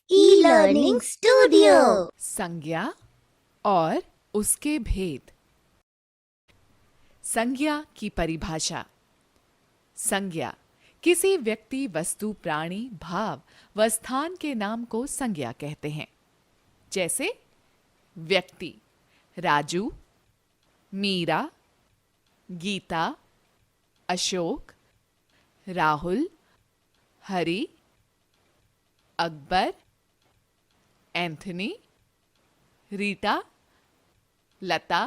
E learning studio. संज्ञा और उसके भेद। संज्ञा की परिभाषा। संज्ञा किसी व्यक्ति, वस्तु, प्राणी, भाव व स्थान के नाम को संज्ञा कहते हैं। जैसे व्यक्ति राजू, मीरा, गीता, अशोक, राहुल, हरि, अकबर, एंथनी, रीटा, लता,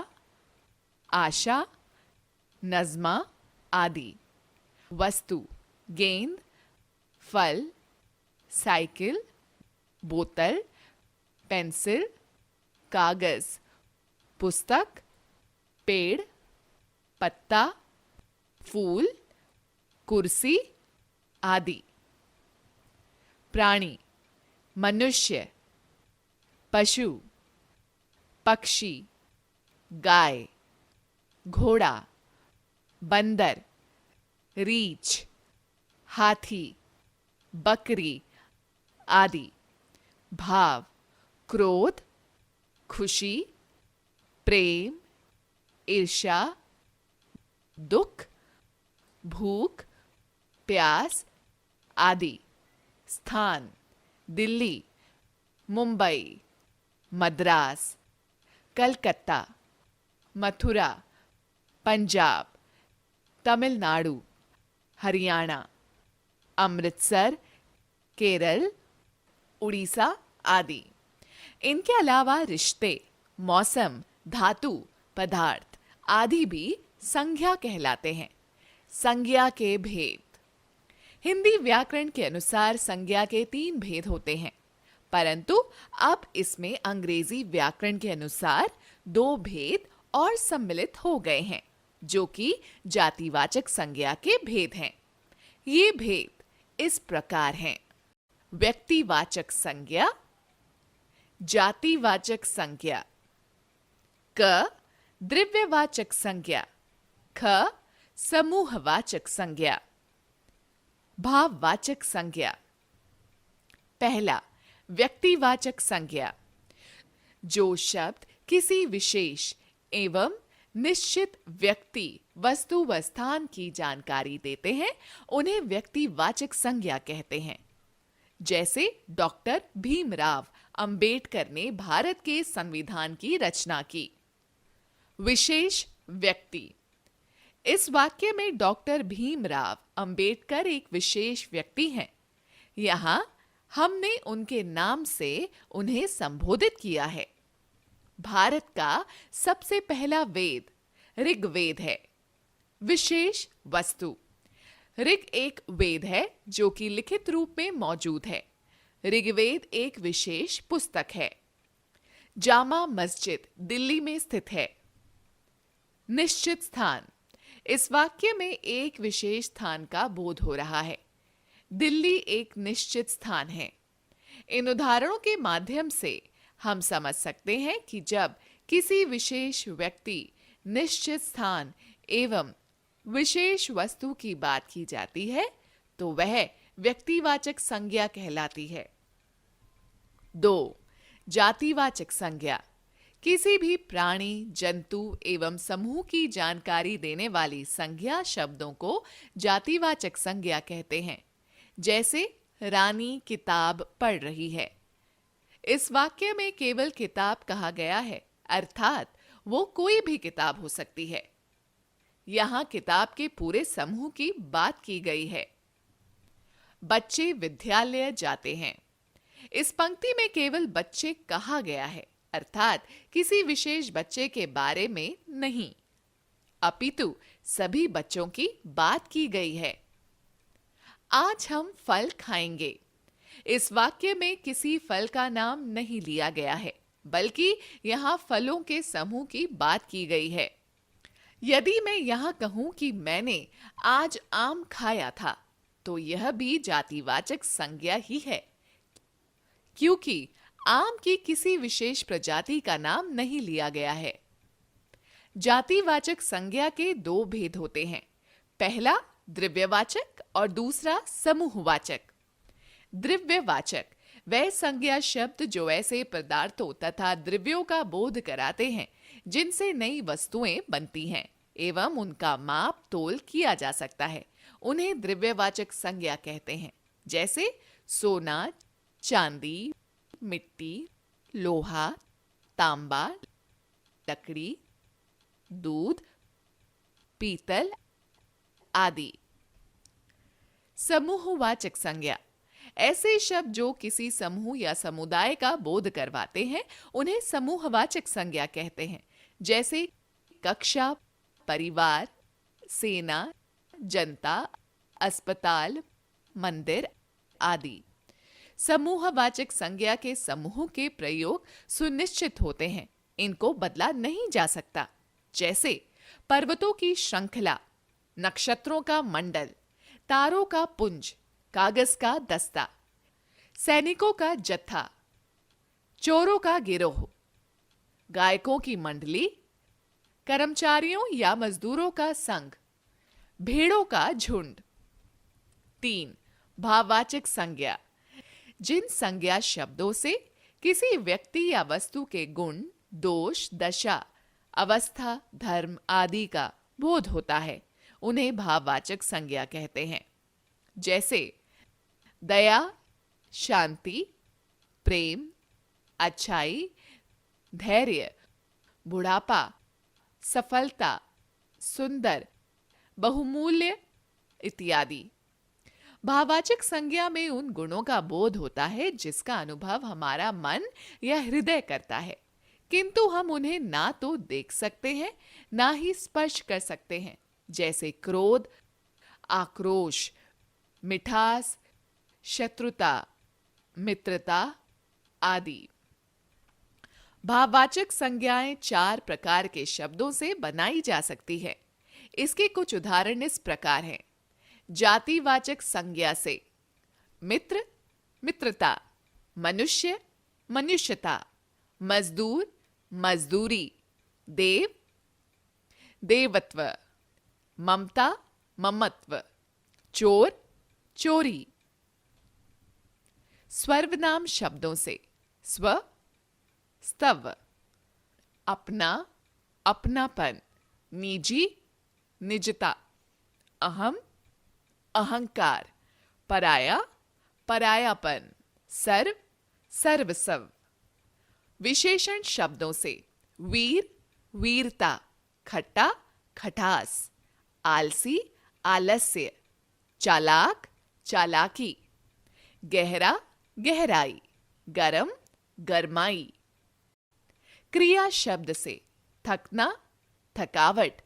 आशा, नज़्मा आदि। वस्तु गेंद, फल, साइकिल, बोतल, पेंसिल, कागज, पुस्तक, पेड़, पत्ता, फूल, कुर्सी आदि। प्राणी मनुष्य, पशु, पक्षी, गाय, घोड़ा, बंदर, रीछ, हाथी, बकरी आदि। भाव क्रोध, खुशी, प्रेम, ईर्ष्या, दुख, भूख, प्यास आदि। स्थान दिल्ली, मुंबई, मद्रास, कलकत्ता, मथुरा, पंजाब, तमिलनाडु, हरियाणा, अमृतसर, केरल, उड़ीसा आदि। इनके अलावा रिश्ते, मौसम, धातु, पदार्थ आदि भी संज्ञा कहलाते हैं। संज्ञा के भेद। हिंदी व्याकरण के अनुसार संज्ञा के 3 भेद होते हैं, परंतु अब इसमें अंग्रेजी व्याकरण के अनुसार 2 भेद और सम्मिलित हो गए हैं, जो कि जातिवाचक संज्ञा के भेद हैं। ये भेद इस प्रकार हैं: व्यक्तिवाचक संज्ञा, जातिवाचक संज्ञा, क द्रव्यवाचक संज्ञा, ख समूहवाचक संज्ञा। भाववाचक संज्ञा। पहला, व्यक्तिवाचक संज्ञा। जो शब्द किसी विशेष एवं निश्चित व्यक्ति, वस्तु व स्थान की जानकारी देते हैं, उन्हें व्यक्तिवाचक संज्ञा कहते हैं। जैसे डॉक्टर भीमराव अंबेडकर ने भारत के संविधान की रचना की। विशेष व्यक्ति। इस वाक्य में डॉक्टर भीमराव अंबेडकर एक विशेष व्यक्ति हैं। यहां हमने उनके नाम से उन्हें संबोधित किया है। भारत का सबसे पहला वेद ऋग्वेद है। विशेष वस्तु। ऋग एक वेद है जो कि लिखित रूप में मौजूद है। ऋग्वेद एक विशेष पुस्तक है। जामा मस्जिद दिल्ली में स्थित है। निश्चित स्थान। इस वाक्य में एक विशेष स्थान का बोध हो रहा है। दिल्ली एक निश्चित स्थान है। इन उदाहरणों के माध्यम से हम समझ सकते हैं कि जब किसी विशेष व्यक्ति, निश्चित स्थान एवं विशेष वस्तु की बात की जाती है तो वह व्यक्तिवाचक संज्ञा कहलाती है। 2. जातिवाचक संज्ञा। किसी भी प्राणी, जंतु एवं समूह की जानकारी देने वाली संज्ञा शब्दों को जातिवाचक संज्ञा कहते हैं। जैसे रानी किताब पढ़ रही है। इस वाक्य में केवल किताब कहा गया है, अर्थात वो कोई भी किताब हो सकती है। यहां किताब के पूरे समूह की बात की गई है। बच्चे विद्यालय जाते हैं। इस पंक्ति में केवल बच्चे कहा गया है, अर्थात किसी विशेष बच्चे के बारे में नहीं, अपितु सभी बच्चों की बात की गई है। आज हम फल खाएंगे। इस वाक्य में किसी फल का नाम नहीं लिया गया है, बल्कि यहां फलों के समूह की बात की गई है। यदि मैं यहां कहूं कि मैंने आज आम खाया था, तो यह भी जातिवाचक संज्ञा ही है, क्योंकि आम की किसी विशेष प्रजाति का नाम नहीं लिया गया है। जातिवाचक संज्ञा के 2 भेद होते हैं। पहला द्रव्यवाचक और दूसरा समूहवाचक। द्रव्यवाचक वह संज्ञा शब्द जो ऐसे पदार्थों तथा द्रव्यों का बोध कराते हैं जिनसे नई वस्तुएं बनती हैं एवं उनका माप तोल किया जा सकता है, उन्हें द्रव्यवाचक संज्ञा कहते हैं। जैसे सोना, चांदी, मिट्टी, लोहा, तांबा, लकड़ी, दूध, पीतल आदि। समूहवाचक संज्ञा ऐसे शब्द जो किसी समूह या समुदाय का बोध करवाते हैं उन्हें समूहवाचक संज्ञा कहते हैं। जैसे कक्षा, परिवार, सेना, जनता, अस्पताल, मंदिर आदि। समूहवाचक संज्ञा के समूह के प्रयोग सुनिश्चित होते हैं, इनको बदला नहीं जा सकता। जैसे पर्वतों की श्रृंखला, नक्षत्रों का मंडल, तारों का पुंज, कागज का दस्ता, सैनिकों का जत्था, चोरों का गिरोह, गायकों की मंडली, कर्मचारियों या मजदूरों का संघ, भेड़ों का झुंड। 3. भाववाचक संज्ञा जिन संज्ञा शब्दों से किसी व्यक्ति या वस्तु के गुण, दोष, दशा, अवस्था, धर्म आदि का बोध होता है उन्हें भाववाचक संज्ञा कहते हैं। जैसे दया, शांति, प्रेम, अच्छाई, धैर्य, बुढ़ापा, सफलता, सुंदर, बहुमूल्य इत्यादि। भाववाचक संज्ञा में उन गुणों का बोध होता है जिसका अनुभव हमारा मन या हृदय करता है, किंतु हम उन्हें ना तो देख सकते हैं ना ही स्पर्श कर सकते हैं। जैसे क्रोध, आक्रोश, मिठास, शत्रुता, मित्रता आदि। भाववाचक संज्ञाएं 4 प्रकार के शब्दों से बनाई जा सकती है। इसके कुछ उदाहरण इस प्रकार हैं। जातिवाचक संज्ञा से मित्र, मित्रता, मनुष्य, मनुष्यता, मजदूर, मजदूरी, देव, देवत्व, ममता, ममत्व, चोर, चोरी। सर्वनाम शब्दों से स्व, स्तव, अपना, अपनापन, निजी, निजता, अहम, अहंकार, पराया, परायापन, सर्व, सर्वस्व। विशेषण शब्दों से वीर, वीरता, खट्टा, खटास, आलसी, आलस्य, चालाक, चालाकी, गहरा, गहराई, गरम, गरमाई। क्रिया शब्द से थकना, थकावट,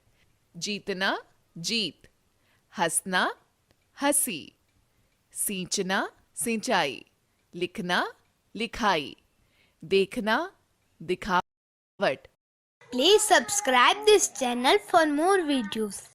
जीतना, जीत, हंसना, हंसी, सींचना, सिंचाई, लिखना, लिखाई, देखना, दिखावट। Please subscribe this channel for more videos.